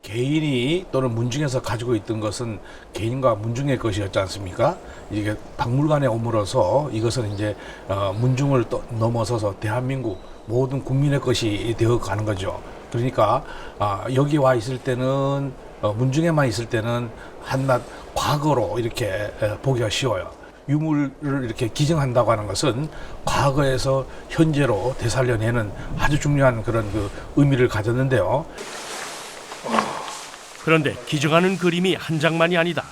개인이 또는 문중에서 가지고 있던 것은 개인과 문중의 것이었지 않습니까? 이게 박물관에 오므로서 이것은 이제 문중을 또 넘어서서 대한민국 모든 국민의 것이 되어 가는 거죠. 그러니까 여기 와 있을 때는 문중에만 있을 때는 한낱 과거로 이렇게 보기가 쉬워요. 유물을 이렇게 기증한다고 하는 것은 과거에서 현재로 되살려내는 아주 중요한 그런 그 의미를 가졌는데요. 그런데 기증하는 그림이 한 장만이 아니다.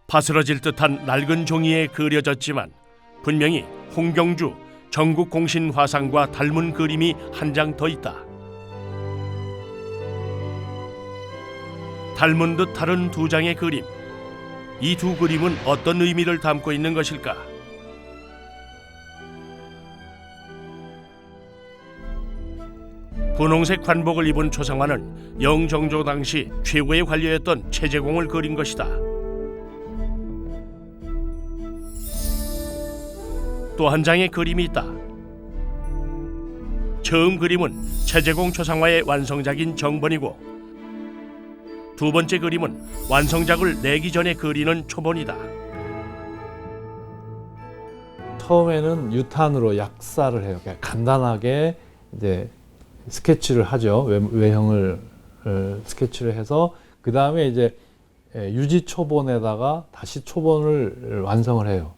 바스러질 듯한 낡은 종이에 그려졌지만 분명히 홍경주 전국공신 화상과 닮은 그림이 한 장 더 있다. 닮은 듯 다른 두 장의 그림. 이 두 그림은 어떤 의미를 담고 있는 것일까? 분홍색 관복을 입은 초상화는 영정조 당시 최고의 관료였던 최재공을 그린 것이다. 또 한 장의 그림이 있다. 처음 그림은 최재공 초상화의 완성작인 정본이고 두 번째 그림은 완성작을 내기 전에 그리는 초본이다. 처음에는 유탄으로 약사를 해요. 그냥 간단하게 이제 스케치를 하죠. 외형을 스케치를 해서 그 다음에 이제 유지 초본에다가 다시 초본을 완성을 해요.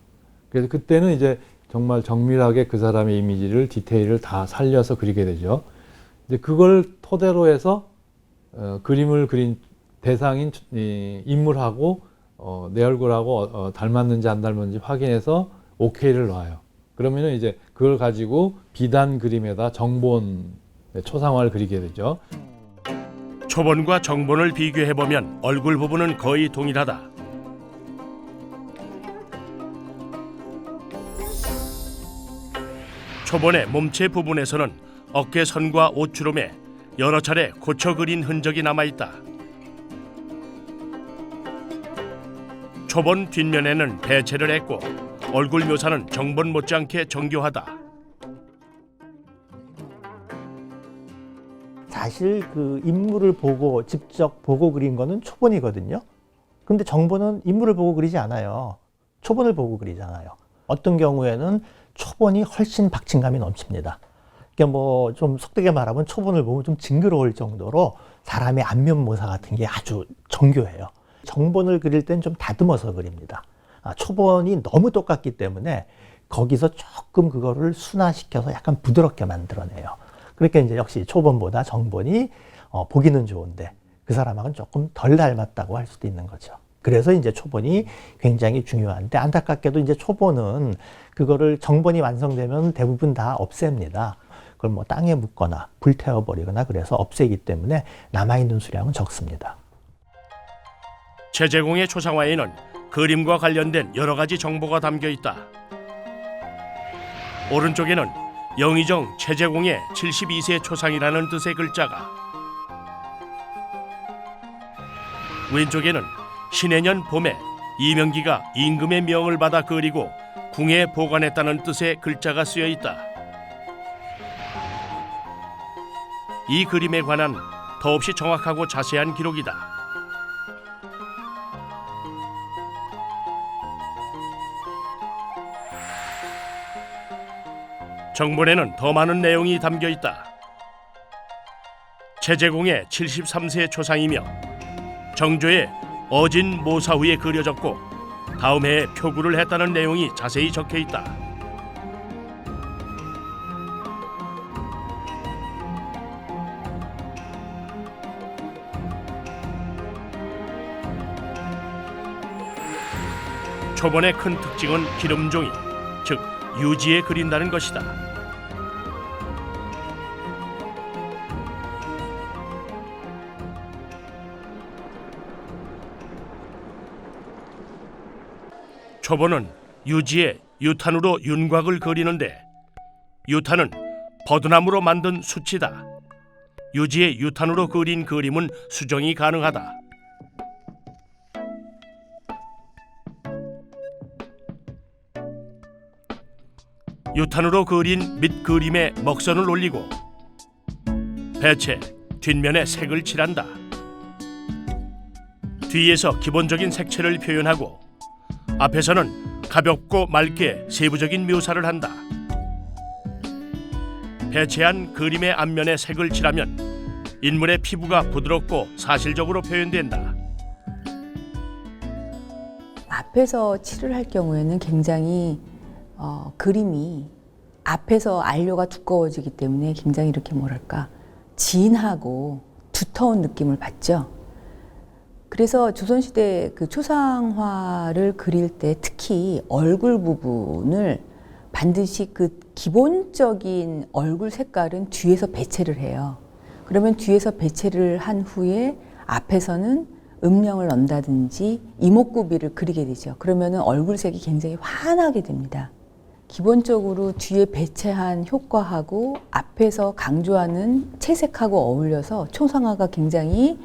그래서 그때는 이제 정말 정밀하게 그 사람의 이미지를 디테일을 다 살려서 그리게 되죠. 이제 그걸 토대로 해서 그림을 그린 대상인 인물하고 내 얼굴하고 닮았는지 안 닮았는지 확인해서 오케이를 놔요. 그러면은 이제 그걸 가지고 비단 그림에다 정본 초상화를 그리게 되죠. 초본과 정본을 비교해보면 얼굴 부분은 거의 동일하다. 초본의 몸체 부분에서는 어깨선과 옷주름에 여러 차례 고쳐 그린 흔적이 남아있다. 초본 뒷면에는 배체를 했고 얼굴 묘사는 정본 못지않게 정교하다. 사실 그 인물을 보고 직접 보고 그린 거는 초본이거든요. 근데 정본은 인물을 보고 그리지 않아요. 초본을 보고 그리잖아요. 어떤 경우에는 초본이 훨씬 박진감이 넘칩니다. 그러니까 뭐 좀 속되게 말하면 초본을 보면 좀 징그러울 정도로 사람의 안면 모사 같은 게 아주 정교해요. 정본을 그릴 땐 좀 다듬어서 그립니다. 초본이 너무 똑같기 때문에 거기서 조금 그거를 순화시켜서 약간 부드럽게 만들어내요. 그러니까 이제 역시 초본보다 정본이 보기는 좋은데 그 사람하고는 조금 덜 닮았다고 할 수도 있는 거죠. 그래서 이제 초본이 굉장히 중요한데 안타깝게도 이제 초본은 그거를 정본이 완성되면 대부분 다 없앱니다. 그걸 뭐 땅에 묻거나 불태워버리거나 그래서 없애기 때문에 남아있는 수량은 적습니다. 최재공의 초상화에는 그림과 관련된 여러 가지 정보가 담겨 있다. 오른쪽에는 영의정 최재공의 72세 초상이라는 뜻의 글자가, 왼쪽에는 신해년 봄에 이명기가 임금의 명을 받아 그리고 궁에 보관했다는 뜻의 글자가 쓰여 있다. 이 그림에 관한 더없이 정확하고 자세한 기록이다. 정본에는 더 많은 내용이 담겨 있다. 최재공의 73세 초상이며 정조의 어진 모사 후에 그려졌고 다음 해에 표구를 했다는 내용이 자세히 적혀 있다. 초본의 큰 특징은 기름종이, 즉 유지에 그린다는 것이다. 초본은 유지에 유탄으로 윤곽을 그리는데 유탄은 버드나무로 만든 수치다. 유지에 유탄으로 그린 그림은 수정이 가능하다. 유탄으로 그린 밑 그림에 먹선을 올리고 배체 뒷면에 색을 칠한다. 뒤에서 기본적인 색채를 표현하고 앞에서는 가볍고 맑게 세부적인 묘사를 한다. 배체한 그림의 앞면에 색을 칠하면 인물의 피부가 부드럽고 사실적으로 표현된다. 앞에서 칠을 할 경우에는 굉장히 그림이 앞에서 안료가 두꺼워지기 때문에 굉장히 이렇게 뭐랄까 진하고 두터운 느낌을 받죠. 그래서 조선시대 그 초상화를 그릴 때 특히 얼굴 부분을 반드시 그 기본적인 얼굴 색깔은 뒤에서 배체를 해요. 그러면 뒤에서 배체를 한 후에 앞에서는 음영을 넣는다든지 이목구비를 그리게 되죠. 그러면은 얼굴색이 굉장히 환하게 됩니다. 기본적으로 뒤에 배체한 효과하고 앞에서 강조하는 채색하고 어울려서 초상화가 굉장히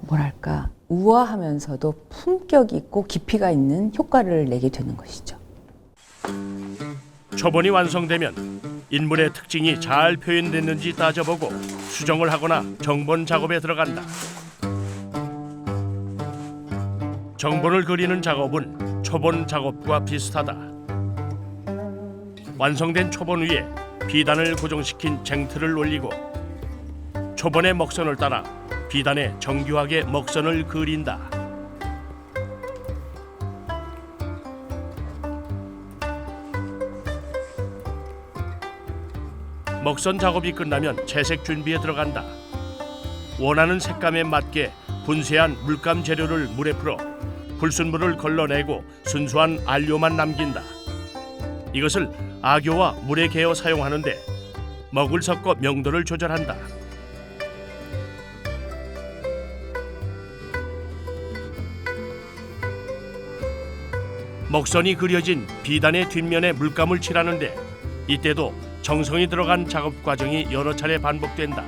뭐랄까 우아하면서도 품격 있고 깊이가 있는 효과를 내게 되는 것이죠. 초본이 완성되면 인물의 특징이 잘 표현됐는지 따져보고 수정을 하거나 정본 작업에 들어간다. 정본을 그리는 작업은 초본 작업과 비슷하다. 완성된 초본 위에 비단을 고정시킨 쟁틀을 올리고 초본의 먹선을 따라 비단에 정교하게 먹선을 그린다. 먹선 작업이 끝나면 채색 준비에 들어간다. 원하는 색감에 맞게 분쇄한 물감 재료를 물에 풀어 불순물을 걸러내고 순수한 안료만 남긴다. 이것을 악교와 물에 개어 사용하는데 먹을 섞어 명도를 조절한다. 먹선이 그려진 비단의 뒷면에 물감을 칠하는데 이때도 정성이 들어간 작업 과정이 여러 차례 반복된다.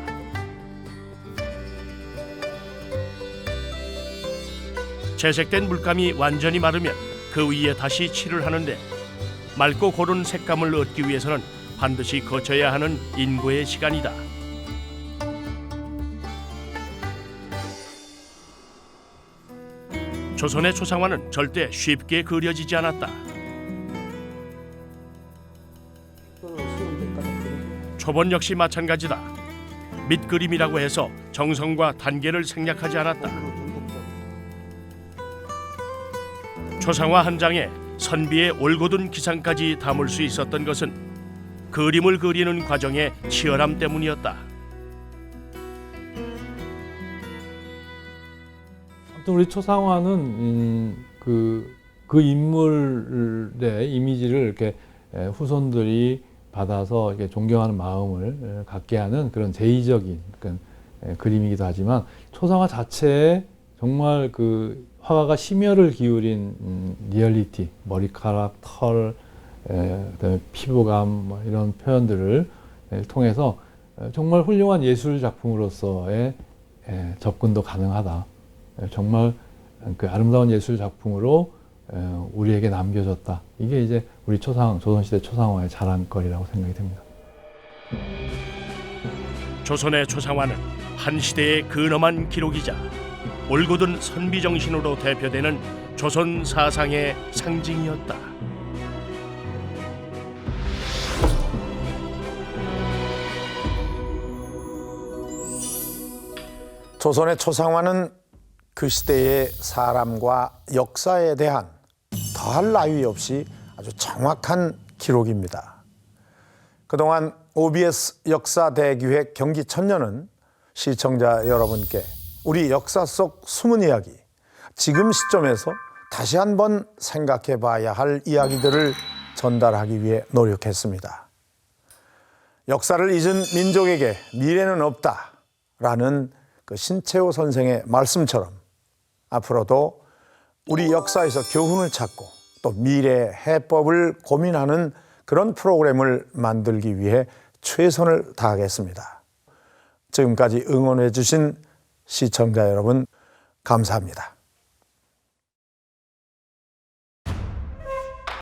채색된 물감이 완전히 마르면 그 위에 다시 칠을 하는데 맑고 고른 색감을 얻기 위해서는 반드시 거쳐야 하는 인고의 시간이다. 조선의 초상화는 절대 쉽게 그려지지 않았다. 초본 역시 마찬가지다. 밑그림이라고 해서 정성과 단계를 생략하지 않았다. 초상화 한 장에 선비의 올곧은 기상까지 담을 수 있었던 것은 그림을 그리는 과정의 치열함 때문이었다. 아무튼 우리 초상화는 그 인물의 이미지를 이렇게 후손들이 받아서 이렇게 존경하는 마음을 갖게 하는 그런 제의적인 그림이기도 하지만 초상화 자체에 정말 그 화가가 심혈을 기울인 리얼리티, 머리카락, 털, 그다음에 피부감 뭐 이런 표현들을 통해서 정말 훌륭한 예술 작품으로서의 접근도 가능하다. 정말 그 아름다운 예술 작품으로 우리에게 남겨졌다. 이게 이제 우리 조선시대 초상화의 자랑거리라고 생각이 됩니다. 조선의 초상화는 한 시대의 근엄한 기록이자 올곧은 선비 정신으로 대표되는 조선 사상의 상징이었다. 조선의 초상화는 그 시대의 사람과 역사에 대한 더할 나위 없이 아주 정확한 기록입니다. 그동안 OBS 역사대기획 경기천년은 시청자 여러분께 우리 역사 속 숨은 이야기, 지금 시점에서 다시 한번 생각해 봐야 할 이야기들을 전달하기 위해 노력했습니다. 역사를 잊은 민족에게 미래는 없다라는 그 신채호 선생의 말씀처럼 앞으로도 우리 역사에서 교훈을 찾고 또 미래 해법을 고민하는 그런 프로그램을 만들기 위해 최선을 다하겠습니다. 지금까지 응원해 주신 시청자 여러분 감사합니다.